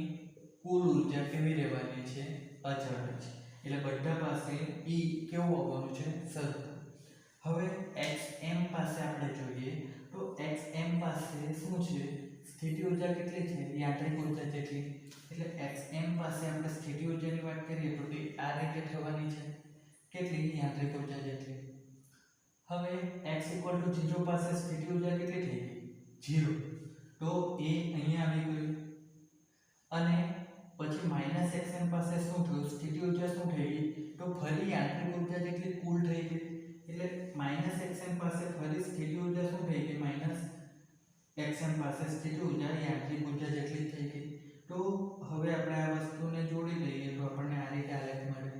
કુલ ઊર્જા કેવી રહેવાની છે અચળ છે. એટલે બધા પાસે E કેવું આવવાનું છે સરખું. હવે xm પાસે આપણે જોઈએ તો xm પાસે શું છે સ્થિતિ ઊર્જા કેટલી છે યાંત્રિક ઊર્જા જેટલી. એટલે xm પાસે આપણે સ્થિતિ ઊર્જાની વાત કરીએ તો તે આ રીતે થવાની છે કેટલી યાંત્રિક ઊર્જા જેટલી. હવે x = 0 પાસે સ્થિતિ ઊર્જા કેટલી થઈ ગઈ 0 તો એ અહીંયા આવી ગયું અને પછી -xm પાસે શું થયું સ્થિતિ ઊર્જા શું થઈ ગઈ તો ફરી યાંત્રિક ઊર્જા જેટલી કુલ થઈ ગઈ. એટલે -xm પાસે ફરી સ્થિતિ ઊર્જા શું થઈ ગઈ -xm પાસે સ્થિતિ ઊર્જા યાંત્રિક ઊર્જા જેટલી થઈ ગઈ. તો હવે આપણે આ વસ્તુને જોડી લઈએ તો આપણને આ રીતે આલેખ મળે.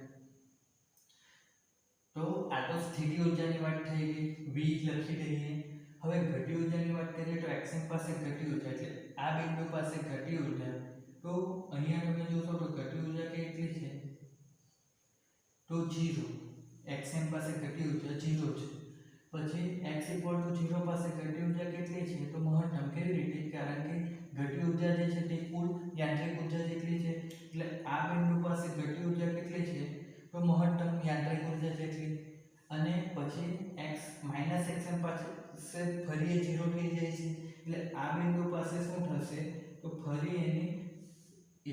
તો આ તો સ્થિતિ ઊર્જાની વાત થઈ ગઈ, v લખી દઈએ. હવે ગતિ ઊર્જાની વાત કરીએ તો xm પાસે ગતિ ઊર્જા એટલે આ બિંદુ પાસે ગતિ ઊર્જા. તો અહીંયા તમે જોશો તો ગતિ ઊર્જા કેટલી છે તો 0. xm પાસે ગતિ ઊર્જા 0 છે. પછી x = 0 પાસે ગતિ ઊર્જા કેટલી છે તો મહત્તમ. કેવી રીતે? કારણ કે ગતિ ઊર્જા જે છે તે કુલ યાંત્રિક ઊર્જા જેટલી છે. એટલે આ બિંદુ પાસે ગતિ ઊર્જા કેટલી છે તો મહત્તમ યાંત્રિક ઊર્જા જેટલી. અને પછી -xm પાસે ફરી 0 થઈ જાય છે. એટલે આ બિંદુ પાસે શું થશે તો ફરી એની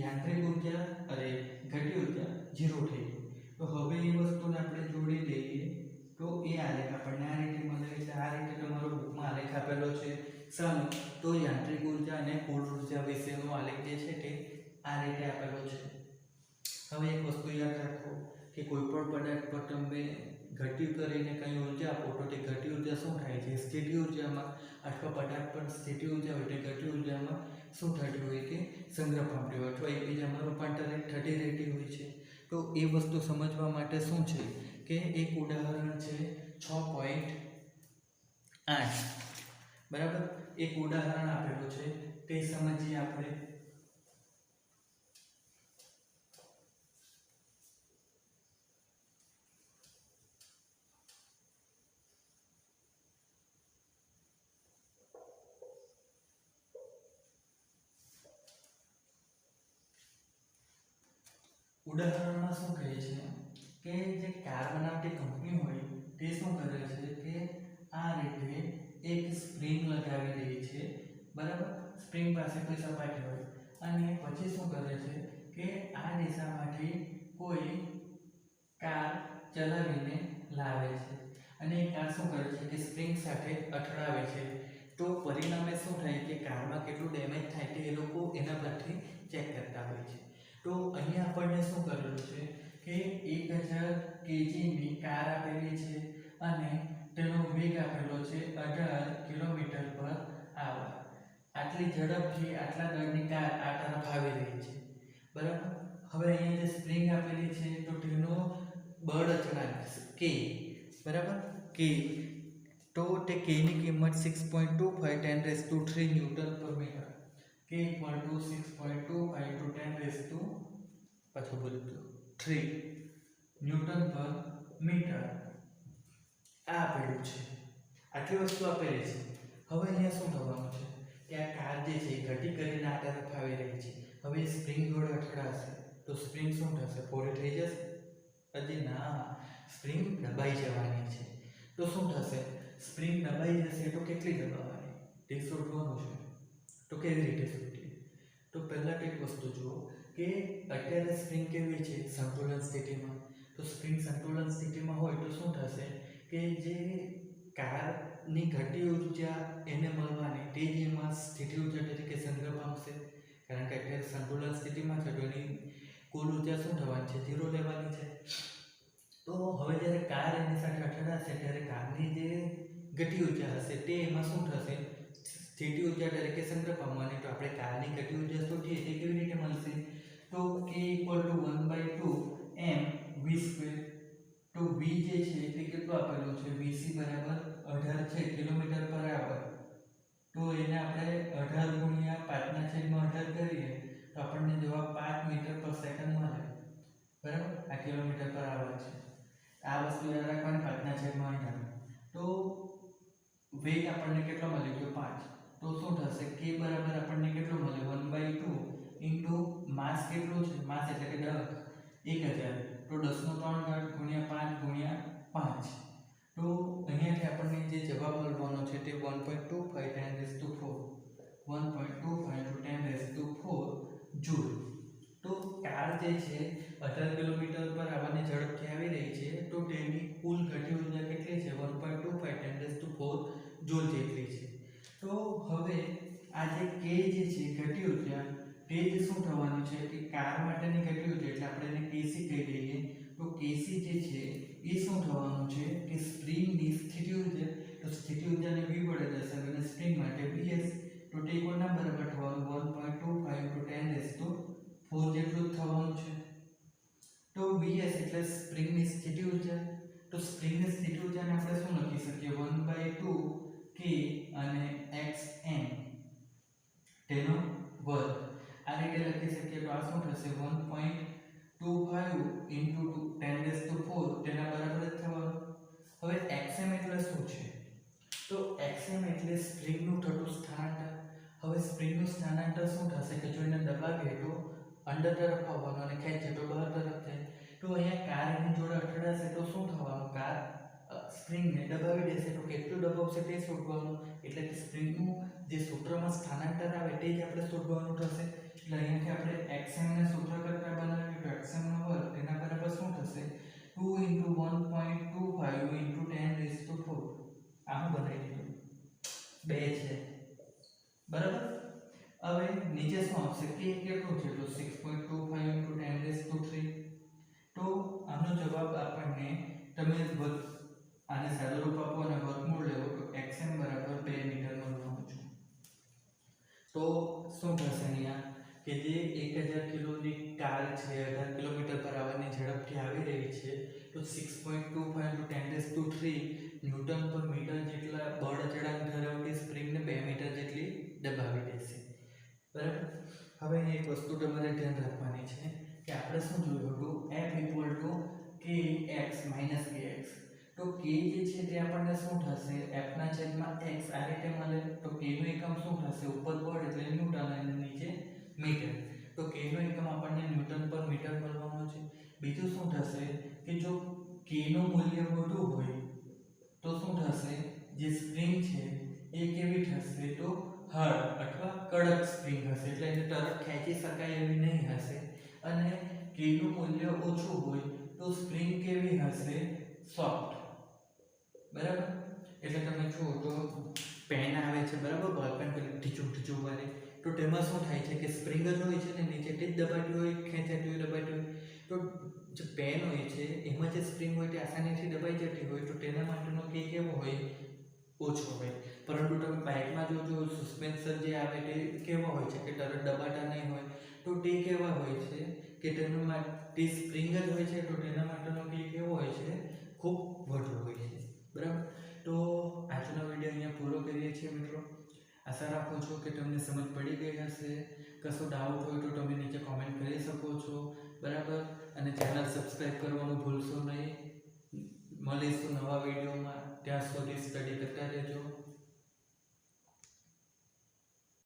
યાંત્રિક ઊર્જા ગતિ ઊર્જા 0 થઈ ગઈ. તો હવે એ વસ્તુને આપણે જોડી દઈએ તો એ આલેખ આપણને આ રીતે મળે. એટલે આ રીતે તમારો બુકમાં આલેખ આપેલો છે. શાનો? તો યાંત્રિક ઊર્જા અને કુલ ઊર્જા વિશેનો આલેખ જે છે તે આ રીતે આપેલો છે. હવે એક વસ્તુ યાદ રાખો કે કોઈ પણ પદાર્થ પર તમે ગતિ કરીને કંઈ ઊર્જા આપો તો તે ગતિ ઊર્જા શું થાય છે સ્થિતિ ઊર્જામાં, અથવા પદાર્થ પર સ્થિતિ ઊર્જા હોય તે ગતિ ઊર્જામાં શું થતી હોય કે સંગ્રહ પામતી હોય અથવા એકબીજામાં રૂપાંતરિત થતી રહેતી હોય છે. તો એ વસ્તુ સમજવા માટે શું છે કે એક ઉદાહરણ છે 6.8 બરાબર. એક ઉદાહરણ આપેલું છે તે સમજીએ આપણે. ઉદાહરણમાં શું કહે છે કે જે કાર બનાવતી કંપની હોય તે શું કરે છે કે આ રીતે એક સ્પ્રિંગ લગાવી દે છે. બરાબર, સ્પ્રિંગ પાસે કોઈ સપાટી હોય અને પછી શું કરે છે કે આ દિશામાંથી કોઈ કાર ચલાવીને લાવે છે અને એ કાર શું કરે છે કે સ્પ્રિંગ સાથે અથડાવે છે. તો પરિણામે શું થાય કે કારમાં કેટલું ડેમેજ થાય તે એ લોકો એના પરથી ચેક કરતા હોય છે. તો અહીંયા આપણને શું કરેલું છે કે 1000 kgની કાર આપેલી છે અને તેનો વેગ આપેલો છે 18 km/h. આટલા આટલી ઝડપથી આટલા દળની કાર આ તરફ આવી રહી છે, બરાબર. હવે અહીંયા જે સ્પ્રિંગ આપેલી છે તો તેનો બળ અચળાંક કે, બરાબર, કે તો તે k ની કિંમત 6.25 10³ ન્યૂટન પર મીટર. k = 6.25 × 10³ ન્યૂટન પર મીટર આ આપેલું છે. આટલી વસ્તુ આપેલી છે. હવે અહીંયા શું થવાનું છે કે આ કાર જે છે ઘટી કરીને આ તરફ આવી રહી છે. હવે સ્પ્રિંગ જોડે અથડાશે તો સ્પ્રિંગ શું થશે? પહોળી થઈ જશે? હજી ના, સ્પ્રિંગ દબાઈ જવાની છે. તો શું થશે? સ્પ્રિંગ દબાઈ જશે તો કેટલી દબાવવાની તે શોધવાનું છે. તો કેવી રીતે શોધીએ? તો પહેલા એક વસ્તુ જુઓ કે અત્યારે સ્પ્રિંગ કેવી છે? સંતુલન સ્થિતિમાં. તો સ્પ્રિંગ સંતુલન સ્થિતિમાં હોય તો શું થશે કે જે કારની ગતિ ઉર્જા એને મળવાની તે જ એમાં સ્થિતિ ઉર્જા તરીકે સંગ્રહ પામશે. કારણ કે અત્યારે સંતુલન સ્થિતિમાં છે તો એની કુલ ઉર્જા શું થવાની છે? 0 લેવાની છે. તો હવે જ્યારે કાર એની સાથે અથડાશે ત્યારે કારની જે ગતિ ઉર્જા હશે તે એમાં શું થશે? સ્થિતિ ઉર્જા તરીકે સંગ્રહ પામવાની. તો આપણે કારની ગતિ ઉર્જા શોધીએ તે કેવી રીતે મળશે? તો k = 1/2 mv². તો v જે છે તે કેટલું આપેલું છે? vc બરાબર 18 છે km/h. તો એને આપણે 18 × 5/18 કરીએ તો આપણને જવાબ 5 મીટર/સેકન્ડ મળે, બરાબર. આ km/h છે. આ વસ્તુ યાદ રાખવાની 5/18. તો વેગ આપણને કેટલો મળી ગયો? 5. તો શું થશે? k બરાબર આપણને કેટલો મળે? 1/2 * માસ કેટલું છે? માસ એટલે કે દળ 1000. તો 10^3 × 5 × 5. તો અહીંયાથી આપણને જે જવાબ મળવાનો છે તે 1.25 × 10⁴ જૂલ. તો કાર જે છે 18 કિલોમીટર/h ની ઝડપથી આવી રહી છે તો તેની કુલ ગતિ ઉર્જા કેટલી છે? 1.25 × 10⁴ જૂલ જેટલી છે. તો હવે આ જે k જે છે ગતિ ઉર્જા તે જ શું થવાનું છે કે કાર માટેની ગતિ ઉર્જા એટલે આપણે એને kc કહી દઈએ. તો kc જે છે એ શું થવાનું છે કે સ્પ્રિંગની સ્થિતિ ઉર્જા. તો સ્થિતિ ઉર્જાને v વડે દર્શાવીને સ્પ્રિંગ માટે vs. તો તે કોના બરાબર થવાનું? 1.25 × 10⁴ જેટલું જ થવાનું છે. તો vs એટલે સ્પ્રિંગની સ્થિતિ ઉર્જા. તો સ્પ્રિંગની સ્થિતિ ઉર્જાને આપણે શું લખી શકીએ? 1/2 k અને xm તેનો વર્ગ. આ રીતે લખી શકીએ. તો આ શું થશે? 1.25 × 10⁴ તેના બરાબર જ થવાનું. હવે xm એટલે શું છે? તો xm એટલે સ્પ્રિંગનું થતું સ્થાનાંતર. હવે સ્પ્રિંગનું સ્થાનાંતર શું થશે કે જો એને દબાવીએ તો અંદર તરફ આવવાનું અને ખેંચીએ તો બહાર તરફ જાય. તો અહીંયા કાર એની જોડે અથડાશે તો શું થવાનું? કાર સ્પ્રિંગને દબાવી દેશે. તો કેટલું દબાવશે તે શોધવાનું. એટલે કે સ્પ્રિંગનું જે સૂત્રમાં સ્થાનાંતર આવે તે જ આપણે શોધવાનું થશે. એટલે અહીંયાથી આપણે xm ને સૂત્ર કરતા બનાવીએ તો xm નો વર્ગ તેના બરાબર શું થશે? 2 × 1.25 × 10⁴. આ હું બનાવી દીધું 2 છે, બરાબર. હવે નીચે શું આવશે? k કેટલું છે? તો 6.25 × 10⁵. તો આનો જવાબ આપણને તમે આને સાદુરૂપ આપો અને વર્ગમૂળ લેવો તો xm બરાબર 2 મીટર મળવાનું છે. તો શું થશે અહીંયા કે જે 1000 કિલોની કાર છે 18 કિલોમીટર/h ની ઝડપથી આવી રહી છે તો 6.25 × 10⁵ ન્યૂટન/મીટર જેટલા બળ અચળાંક ધરાવતી સ્પ્રિંગને 2 મીટર જેટલી દબાવી દેશે, બરાબર. હવે એક વસ્તુ તમારે ધ્યાન રાખવાની છે કે આપણે શું જોયું હતું? F = kx - kx. તો k જે છે તે આપણને શું થશે? f/x આ રીતે મળે. તો k નું એકમ શું થશે? ઉપર બળ એટલે ન્યૂટન અને નીચે મીટર. તો k નું એકમ આપણને ન્યૂટન/મીટર મળવાનું છે. બીજું શું થશે કે જો k નું મૂલ્ય મોટું હોય તો શું થશે? જે સ્પ્રિંગ છે એ કેવી થશે? તો હાર્ડ અથવા કડક સ્પ્રિંગ હશે. એટલે એને તરત ખેંચી શકાય એવી નહીં હશે. અને k નું મૂલ્ય ઓછું હોય તો સ્પ્રિંગ કેવી હશે? સોફ્ટ, બરાબર. એટલે તમે જુઓ તો પેન આવે છે, બરાબર, બોલપેન પેલી ઢીચું વાળી. તો તેમાં શું થાય છે કે સ્પ્રિંગ જ હોય છે ને નીચેથી જ દબાતી હોય, ખેંચાતી હોય, દબાતી હોય. તો જે પેન હોય છે એમાં જે સ્પ્રિંગ હોય તે આસાનીથી દબાઈ જતી હોય તો તેના માટેનો k કેવો હોય? ઓછો હોય. પરંતુ તમે બાઇકમાં જો સસ્પેન્શન જે આવે તે કેવા હોય છે કે તરત દબાતા નહીં હોય, તો તે કેવા હોય છે કે તેનું માટે સ્પ્રિંગ જ હોય છે, તો તેના માટેનો કે કેવો હોય છે, ખૂબ વધુ હોય છે. બરાબર. તો આજનો વિડીયો અહીંયા પૂરો કરીએ છીએ મિત્રો. આશા રાખું છું કે તમને સમજ પડી ગઈ હશે. કશો ડાઉટ હોય તો તમે નીચે કોમેન્ટ કરી શકો છો. બરાબર. અને ચેનલ સબસ્ક્રાઈબ કરવાનું ભૂલશો નહીં. મળીશું નવા વિડીયોમાં. ત્યાં સુધી સ્ટડી કરતા રહેજો.